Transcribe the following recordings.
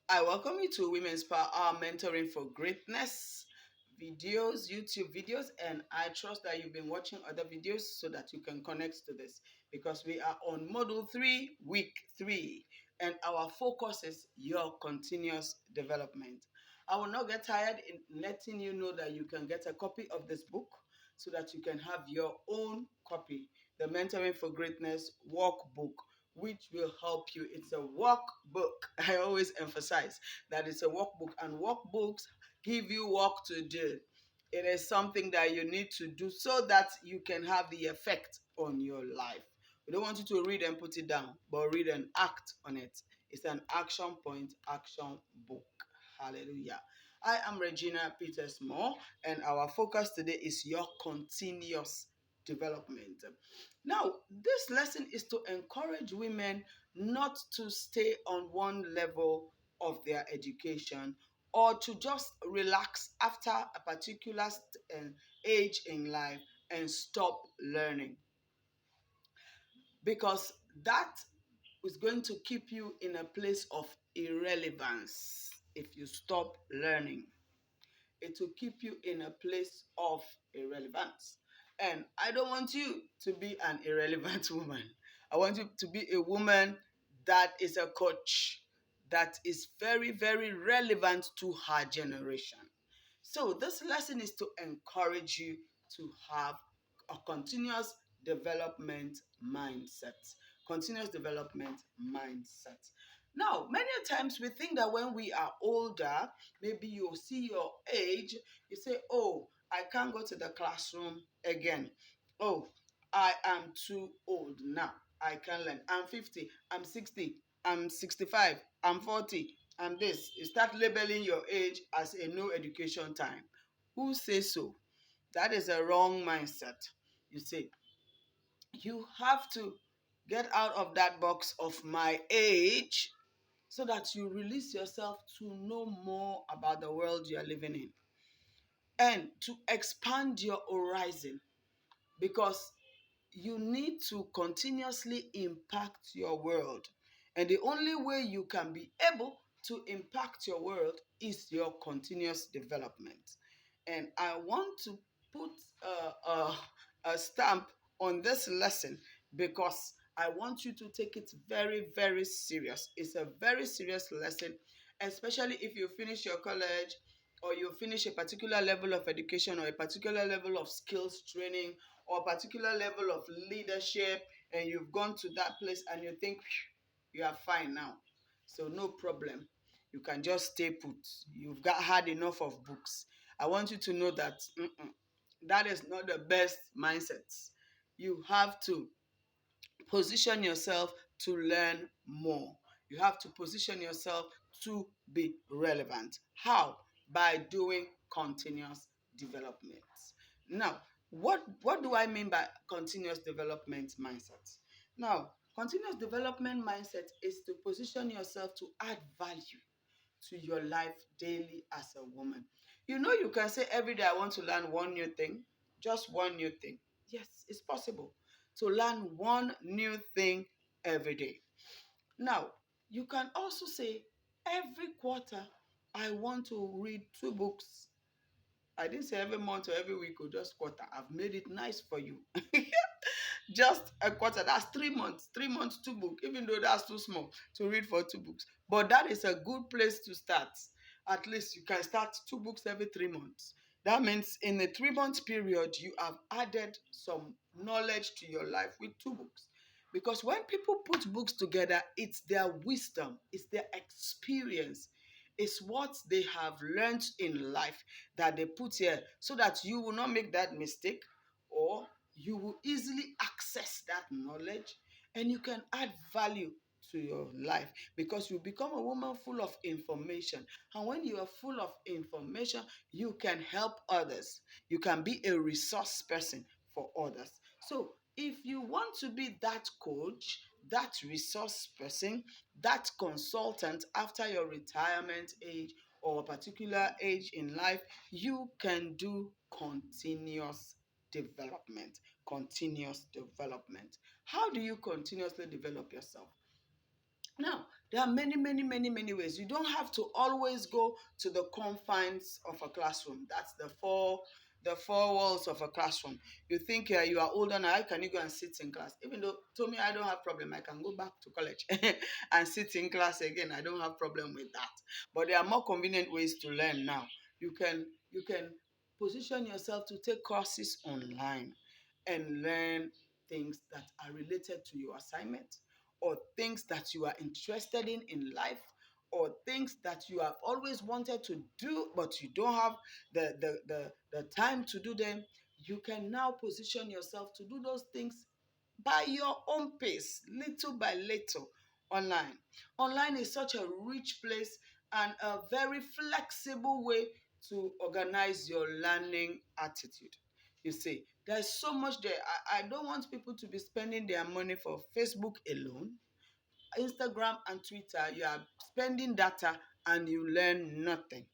I welcome you to Women's Power Hour Mentoring for Greatness videos, YouTube videos, and I trust that you've been watching other videos so that you can connect to this because we are on Module 3, Week 3, and our focus is your continuous development. I will not get tired in letting you know that you can get a copy of this book so that you can have your own copy, the Mentoring for Greatness workbook, which will help you. It's a workbook. I always emphasize that it's a workbook, and workbooks give you work to do. It is something that you need to do so that you can have the effect on your life. We don't want you to read and put it down, but read and act on it. It's an action point, action book. Hallelujah. I am Regina Peters Moore, and our focus today is your continuous development. Now, this lesson is to encourage women not to stay on one level of their education or to just relax after a particular age in life and stop learning, because that is going to keep you in a place of irrelevance if you stop learning. It will keep you in a place of irrelevance. And I don't want you to be an irrelevant woman. I want you to be a woman that is a coach, that is very, very relevant to her generation. So, this lesson is to encourage you to have a continuous development mindset. Continuous development mindset. Now, many times we think that when we are older, maybe you see your age, you say, oh, I can't go to the classroom again. Oh, I am too old now. I can't learn. I'm 50, I'm 60, I'm 65, I'm 40, I'm this. You start labeling your age as a no education time. Who says so? That is a wrong mindset. You say, you have to get out of that box of my age so that you release yourself to know more about the world you are living in and to expand your horizon, because you need to continuously impact your world. And the only way you can be able to impact your world is your continuous development. And I want to put a stamp on this lesson because I want you to take it very, very serious. It's a very serious lesson, especially if you finish your college or you finish a particular level of education or a particular level of skills training or a particular level of leadership, and you've gone to that place and you think you are fine now. So no problem. You can just stay put. You've got had enough of books. I want you to know that that is not the best mindset. You have to position yourself to learn more. You have to position yourself to be relevant. How? By doing continuous development. Now, what do I mean by continuous development mindset? Now, continuous development mindset is to position yourself to add value to your life daily as a woman. You know, you can say every day I want to learn one new thing, just one new thing. Yes, it's possible to learn one new thing every day. Now, you can also say every quarter I want to read 2 books. I didn't say every month or every week or just quarter. I've made it nice for you. Just a quarter, that's 3 months. 3 months, 2 books, even though that's too small to read for 2 books. But that is a good place to start. At least you can start 2 books every 3 months. That means in a 3 month period, you have added some knowledge to your life with 2 books. Because when people put books together, it's their wisdom, it's their experience, it's what they have learned in life that they put here so that you will not make that mistake, or you will easily access that knowledge and you can add value to your life because you become a woman full of information. And when you are full of information, you can help others. You can be a resource person for others. So, if you want to be that coach, that resource person, that consultant after your retirement age or a particular age in life, you can do continuous development. Continuous development. How do you continuously develop yourself? Now, There are many, many, many, many ways. You don't have to always go to the confines of a classroom. That's the four walls of a classroom. You think you are older now, how can you go and sit in class? Even though to me I don't have problem, I can go back to college and sit in class again. I don't have problem with that. But there are more convenient ways to learn now. You can position yourself to take courses online and learn things that are related to your assignment, or things that you are interested in life, or things that you have always wanted to do but you don't have the time to do them. You can now position yourself to do those things by your own pace, little by little, online. Online is such a rich place and a very flexible way to organize your learning attitude. You see, there's so much there. I don't want people to be spending their money for Facebook alone, Instagram, and Twitter. You are spending data and you learn nothing.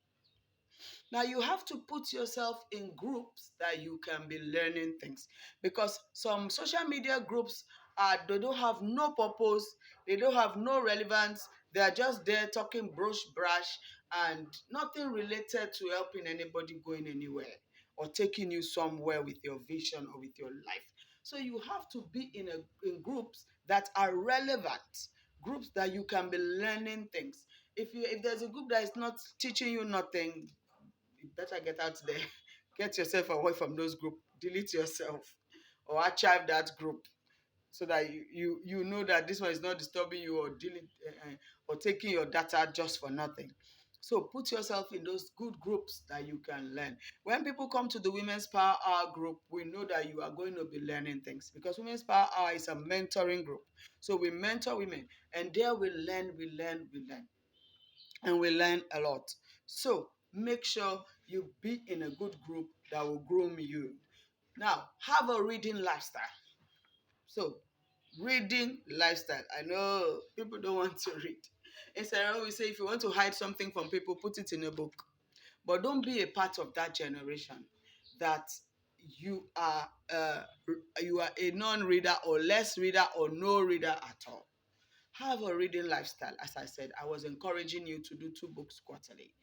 Now you have to put yourself in groups that you can be learning things, because some social media groups they don't have no purpose, they don't have no relevance, they are just there talking brush and nothing related to helping anybody going anywhere or taking you somewhere with your vision or with your life. So you have to be in groups that are relevant, groups that you can be learning things. If there's a group that is not teaching you nothing, you better get out there. Get yourself away from those group. Delete yourself or archive that group, so that you know that this one is not disturbing you or delete or taking your data just for nothing. So put yourself in those good groups that you can learn. When people come to the Women's Power Hour group, we know that you are going to be learning things, because Women's Power Hour is a mentoring group. So we mentor women, and there we learn, and we learn a lot. So make sure you be in a good group that will groom you. Now, have a reading lifestyle. So, reading lifestyle. I know people don't want to read. Instead, we say if you want to hide something from people, put it in a book. But don't be a part of that generation that you are uh, you are a non-reader or less reader or no reader at all. Have a reading lifestyle. As I said, I was encouraging you to do 2 books quarterly.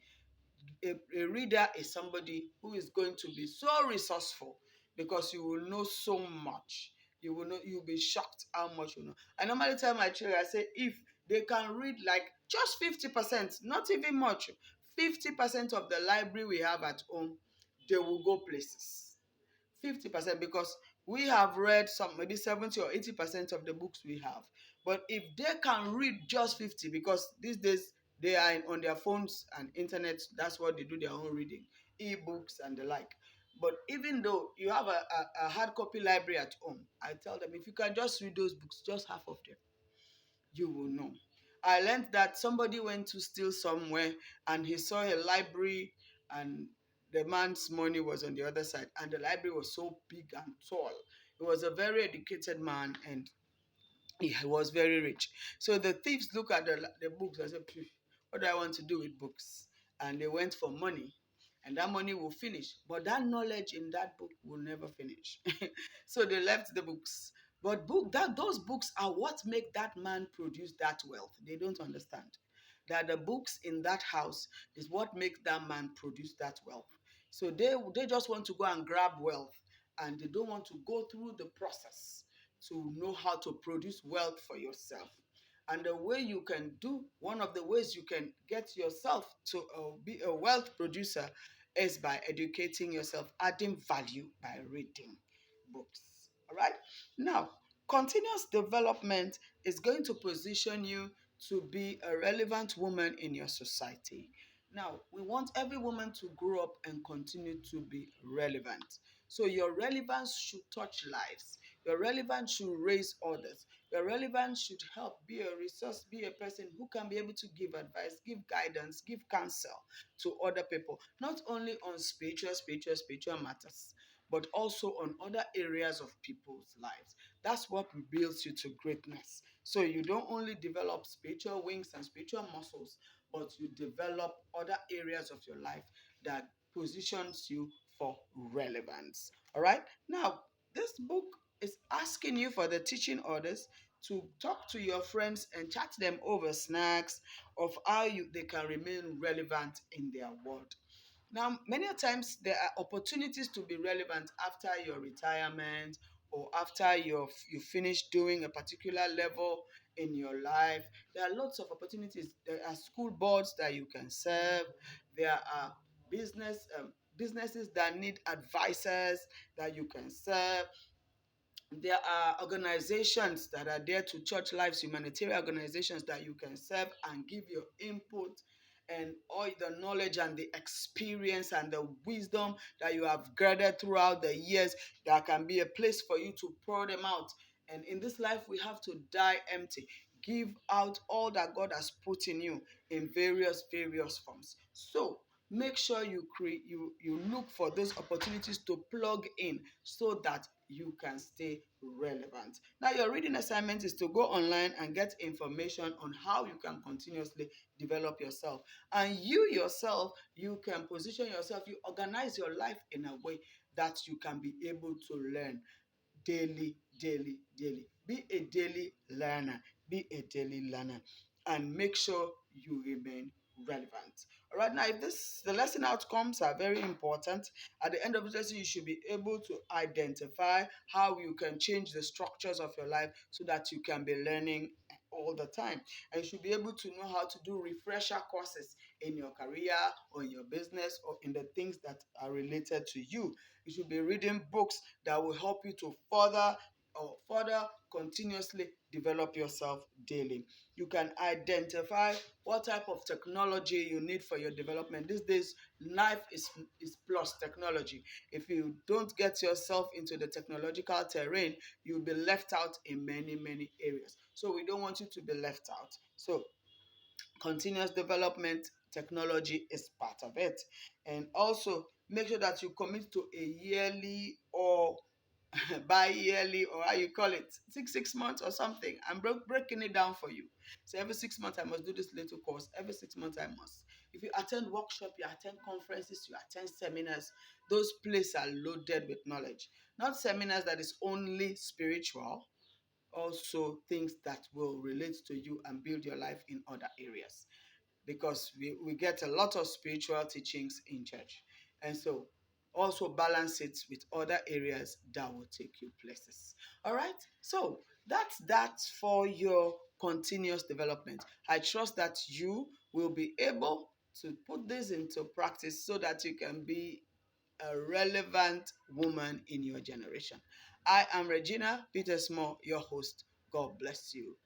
A reader is somebody who is going to be so resourceful, because you will know so much. You'll be shocked how much you know. I normally tell my children, I say, if they can read like just 50%, not even much, 50% of the library we have at home, they will go places. 50%, because we have read some maybe 70 or 80% of the books we have. But if they can read just 50, because these days they are on their phones and internet, that's what they do their own reading, e-books and the like. But even though you have a hard copy library at home, I tell them, if you can just read those books, just half of them, you will know. I learned that somebody went to steal somewhere and he saw a library, and the man's money was on the other side, and the library was so big and tall. He was a very educated man and he was very rich. So the thieves look at the books and said, "Phew, what do I want to do with books?" And they went for money. And that money will finish. But that knowledge in that book will never finish. So they left the books. But those books are what make that man produce that wealth. They don't understand that the books in that house is what makes that man produce that wealth. So they just want to go and grab wealth, and they don't want to go through the process to know how to produce wealth for yourself. And the way you can do, one of the ways you can get yourself to be a wealth producer is by educating yourself, adding value by reading books. All right. Now, continuous development is going to position you to be a relevant woman in your society. Now, we want every woman to grow up and continue to be relevant. So, your relevance should touch lives. Your relevance should raise others. Your relevance should help, be a resource, be a person who can be able to give advice, give guidance, give counsel to other people, not only on spiritual matters, but also on other areas of people's lives. That's what builds you to greatness. So you don't only develop spiritual wings and spiritual muscles, but you develop other areas of your life that positions you for relevance. All right. Now, this book is asking you for the teaching orders to talk to your friends and chat them over snacks of how they can remain relevant in their world. Now, many a times there are opportunities to be relevant after your retirement or after you finish doing a particular level in your life. There are lots of opportunities. There are school boards that you can serve. There are businesses that need advisors that you can serve. There are organizations that are there to touch lives, humanitarian organizations that you can serve and give your input and all the knowledge and the experience and the wisdom that you have gathered throughout the years. That can be a place for you to pour them out. And in this life, we have to die empty. Give out all that God has put in you in various forms. So make sure you look for those opportunities to plug in so that you can stay relevant. Now, your reading assignment is to go online and get information on how you can continuously develop yourself. And you yourself, you can position yourself, you organize your life in a way that you can be able to learn daily, daily, daily. Be a daily learner. Be a daily learner. And make sure you remain relevant. All right, now if the lesson outcomes are very important, at the end of the lesson, you should be able to identify how you can change the structures of your life so that you can be learning all the time. And you should be able to know how to do refresher courses in your career or in your business or in the things that are related to you. You should be reading books that will help you to further continuously develop yourself daily. You can identify what type of technology you need for your development. These days, life is plus technology. If you don't get yourself into the technological terrain, you'll be left out in many areas. So we don't want you to be left out. So continuous development technology is part of it. And also make sure that you commit to a yearly or bi-yearly, or how you call it, 6 months or something. I'm breaking it down for you. So every 6 months I must do this little course. Every 6 months I must. If you attend workshop, you attend conferences, you attend seminars, those places are loaded with knowledge. Not seminars that is only spiritual, also things that will relate to you and build your life in other areas, because we get a lot of spiritual teachings in church. And so also balance it with other areas that will take you places. All right. So that for your continuous development. I trust that you will be able to put this into practice so that you can be a relevant woman in your generation. I am Regina Petersmore, your host. God bless you.